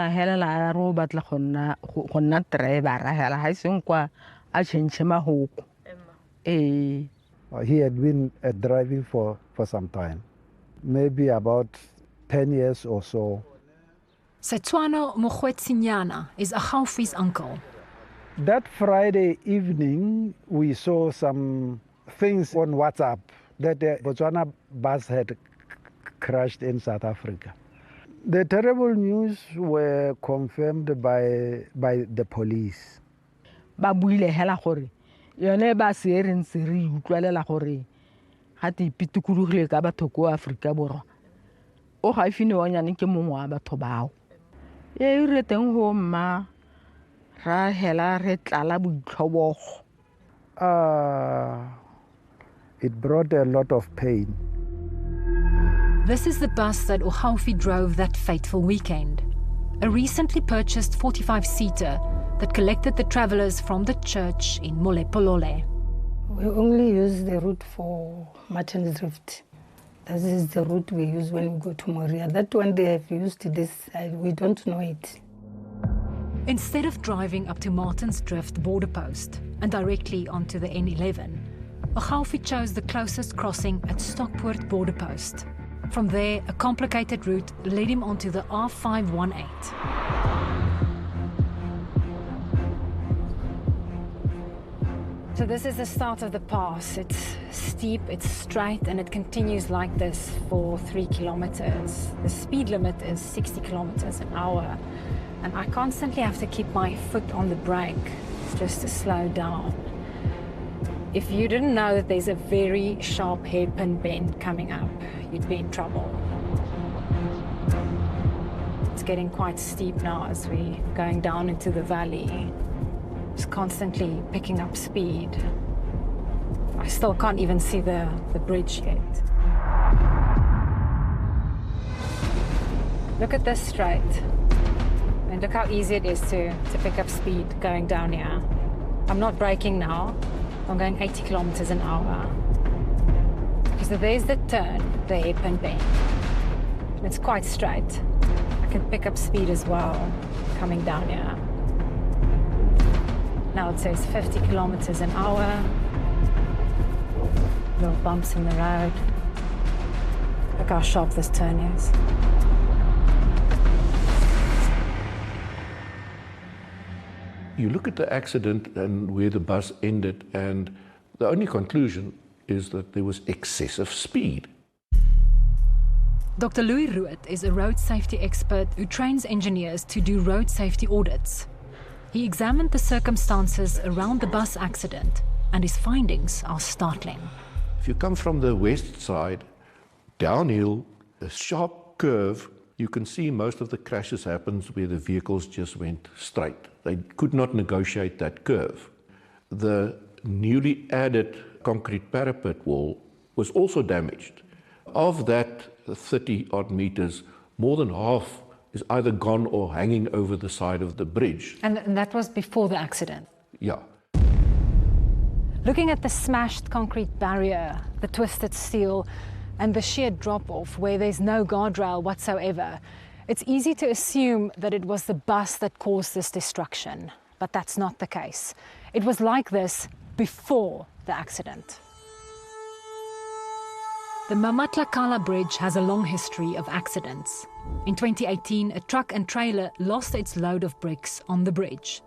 na helela ro batla go nna driver hela ha seng kwa a change mahoko. He had been driving for some time, maybe about 10 years or so. 𝗧𝗵𝗶𝘀 is 𝗂𝗄𝗆's uncle. That Friday evening, we saw some things on WhatsApp that the Botswana bus had crashed in South Africa. The terrible news were confirmed by the police. Ba buile hela gore yone ba se re ntse re utlwelela gore ga te ipitukulugile ka batho ko Afrika Borwa o ga ifine wa nyane ke mongwe wa batho bao e re teng ho mma ra hela re tlala boitlhobogo. It brought a lot of pain. This is the bus that 𝗂𝗄𝗆 drove that fateful weekend. A recently purchased 45-seater that collected the travelers from the church in Molepolole. We only use the route for Martin's Drift. This is the route we use when we go to Moria. That one they have used this side, we don't know it. Instead of driving up to Martin's Drift border post and directly onto the N11, 𝗂𝗄𝗆 chose the closest crossing at Stockport border post. From there, a complicated route led him onto the R518. So this is the start of the pass. It's steep, it's straight, and it continues like this for 3 kilometers. The speed limit is 60 kilometers an hour, and I constantly have to keep my foot on the brake just to slow down. If you didn't know that there's a very sharp hairpin bend coming up, you'd be in trouble. It's getting quite steep now as we're going down into the valley. It's constantly picking up speed. I still can't even see the bridge yet. Look at this straight. And look how easy it is to pick up speed going down here. I'm not braking now. I'm going 80 kilometers an hour. So there's the turn, the hairpin bend. It's quite straight. I can pick up speed as well, coming down here. Now it says 50 kilometers an hour. Little bumps in the road. Look how sharp this turn is. You look at the accident and where the bus ended, and the only conclusion is that there was excessive speed. Dr. Louis Rood is a road safety expert who trains engineers to do road safety audits. He examined the circumstances around the bus accident, and his findings are startling. If you come from the west side, downhill, a sharp curve, you can see most of the crashes happens where the vehicles just went straight. They could not negotiate that curve. The newly added concrete parapet wall was also damaged. Of that 30 odd meters, more than half is either gone or hanging over the side of the bridge. And that was before the accident? Yeah. Looking at the smashed concrete barrier, the twisted steel, and the sheer drop-off where there's no guardrail whatsoever, it's easy to assume that it was the bus that caused this destruction. But that's not the case. It was like this before the accident. The Mmamatlakala Bridge has a long history of accidents. In 2018, a truck and trailer lost its load of bricks on the bridge.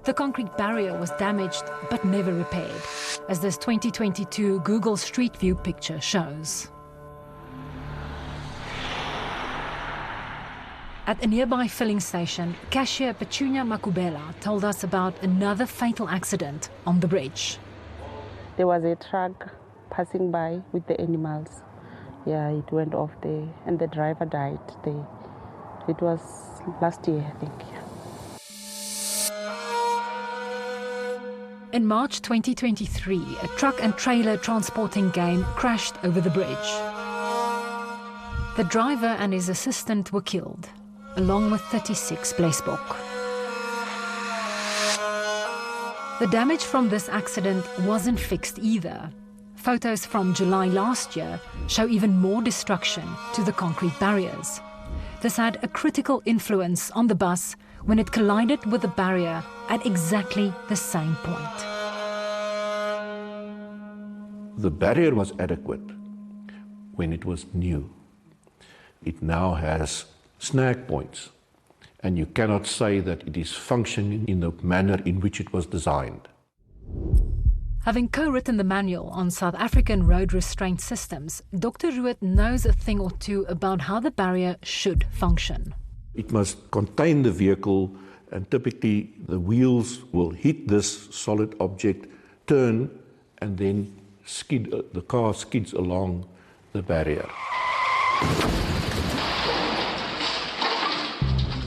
The concrete barrier was damaged but never repaired, as this 2022 Google Street View picture shows. At a nearby filling station, cashier 𝗀𝗵𝗶𝘶 told us about another fatal accident on the bridge. There was a truck passing by with the animals. Yeah, it went off there, and the driver died there. It was last year, I think. In March 2023, a truck and trailer transporting game crashed over the bridge. The driver and his assistant were killed, along with 𝗀𝗃 𝗶𝗶𝘆. The damage from this accident wasn't fixed either. Photos from July last year show even more destruction to the concrete barriers. This had a critical influence on the bus when it collided with the barrier at exactly the same point. The barrier was adequate when it was new. It now has snag points, and you cannot say that it is functioning in the manner in which it was designed. Having co-written the manual on South African road restraint systems, Dr. Rood knows a thing or two about how the barrier should function. It must contain the vehicle, and typically the wheels will hit this solid object, turn, and then skid. The car skids along the barrier.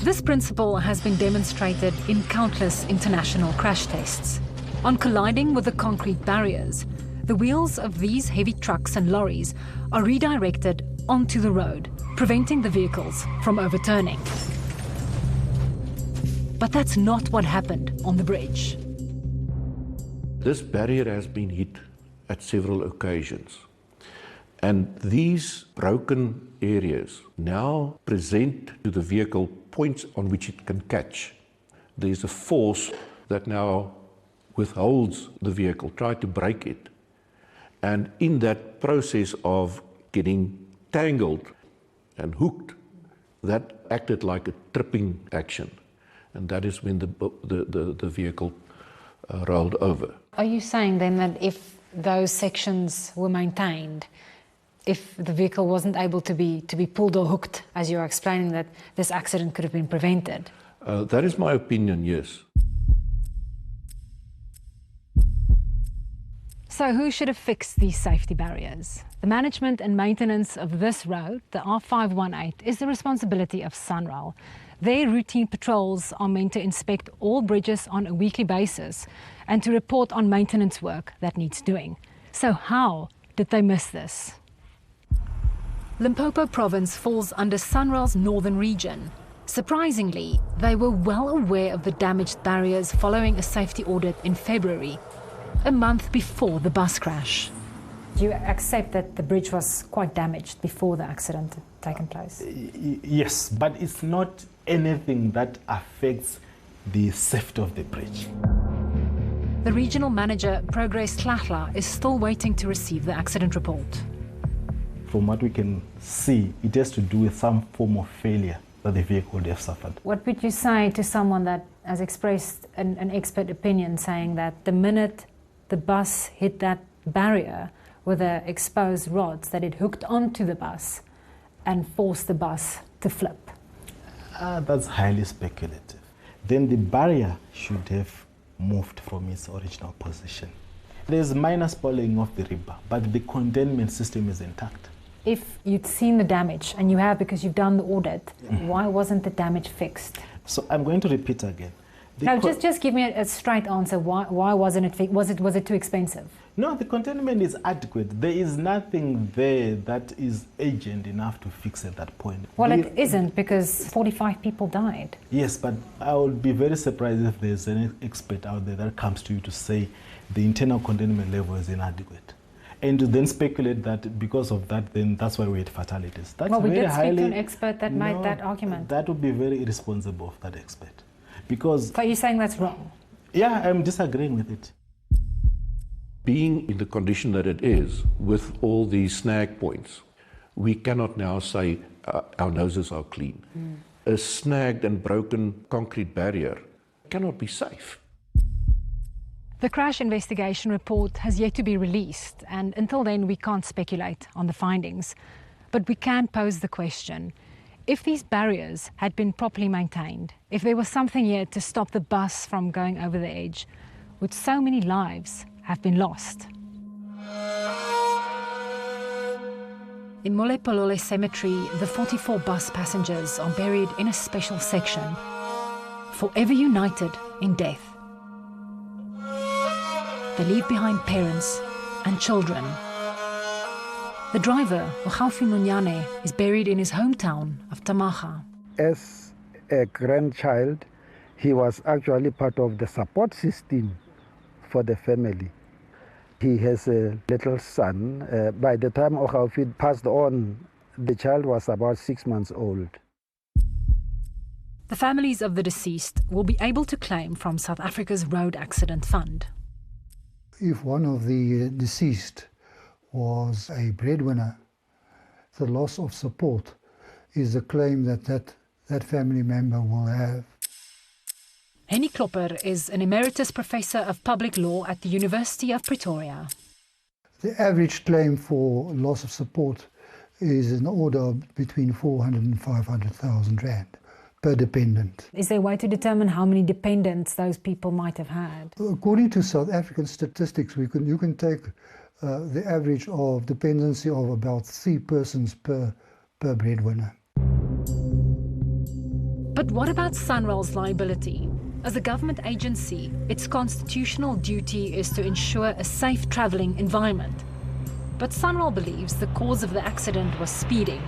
This principle has been demonstrated in countless international crash tests. On colliding with the concrete barriers, the wheels of these heavy trucks and lorries are redirected onto the road, preventing the vehicles from overturning. But that's not what happened on the bridge. This barrier has been hit at several occasions, and these broken areas now present to the vehicle points on which it can catch. There's a force that now withholds the vehicle, try to break it. And in that process of getting tangled and hooked, that acted like a tripping action. And that is when the vehicle rolled over. Are you saying then that if those sections were maintained, if the vehicle wasn't able to be pulled or hooked, as you are explaining, that this accident could have been prevented? That is my opinion, yes. So who should have fixed these safety barriers? The management and maintenance of this road, the R518, is the responsibility of SANRAL. Their routine patrols are meant to inspect all bridges on a weekly basis and to report on maintenance work that needs doing. So how did they miss this? Limpopo province falls under SANRAL's northern region. Surprisingly, they were well aware of the damaged barriers following a safety audit in February, a month before the bus crash. Do you accept that the bridge was quite damaged before the accident had taken place? Yes, but it's not anything that affects the safety of the bridge. The regional manager, 𝗀𝗲𝗱𝗏, is still waiting to receive the accident report. From what we can see, it has to do with some form of failure that the vehicle would have suffered. What would you say to someone that has expressed an expert opinion saying that the minute the bus hit that barrier with the exposed rods, that it hooked onto the bus and forced the bus to flip? That's highly speculative. Then the barrier should have moved from its original position. There's minor spoiling of the rebar, but the containment system is intact. If you'd seen the damage, and you have because you've done the audit, why wasn't the damage fixed? So I'm going to repeat again. No, just give me a straight answer. Why wasn't it fixed? Was it too expensive? No, the containment is adequate. There is nothing there that is urgent enough to fix at that point. Well, it isn't, because 45 people died. Yes, but I would be very surprised if there's any expert out there that comes to you to say the internal containment level is inadequate. And to then speculate that because of that, then that's why we had fatalities. That's well, we very did speak highly, to an expert that made that argument. That would be very irresponsible of that expert. Because... So you're saying that's wrong? Yeah, I'm disagreeing with it. Being in the condition that it is, with all these snag points, we cannot now say our noses are clean. A snagged and broken concrete barrier cannot be safe. The crash investigation report has yet to be released, and until then we can't speculate on the findings. But we can pose the question, if these barriers had been properly maintained, if there was something here to stop the bus from going over the edge, would so many lives have been lost? In Molepolole cemetery, the 44 bus passengers are buried in a special section, forever united in death. They leave behind parents and children. The driver, 𝗀𝗵𝗀𝗆, is buried in his hometown of 𝗃𝗂𝗃. As a grandchild, he was actually part of the support system for the family. He has a little son. By the time 𝗀𝗃𝗃 passed on, the child was about 6 months old. The families of the deceased will be able to claim from South Africa's Road Accident Fund. If one of the deceased was a breadwinner, the loss of support is a claim that family member will have. Henny Klopper is an emeritus professor of public law at the University of Pretoria. The average claim for loss of support is in the order of between 400 and 500,000 rand per dependent. Is there a way to determine how many dependents those people might have had? According to South African statistics, you can take the average of dependency of about 3 persons per breadwinner. But what about SANRAL's liability? As a government agency, its constitutional duty is to ensure a safe travelling environment. But SANRAL believes the cause of the accident was speeding,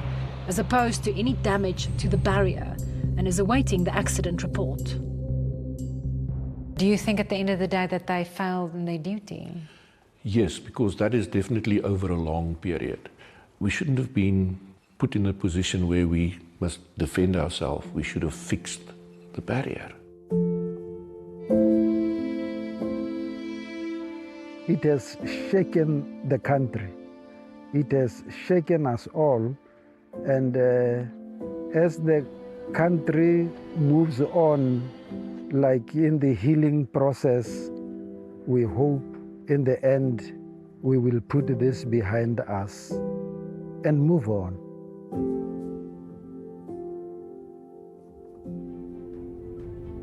as opposed to any damage to the barrier, and is awaiting the accident report. Do you think at the end of the day that they failed in their duty? Yes, because that is definitely over a long period. We shouldn't have been put in a position where we must defend ourselves. We should have fixed the barrier. It has shaken the country. It has shaken us all. And as the country moves on, like in the healing process, we hope in the end we will put this behind us and move on.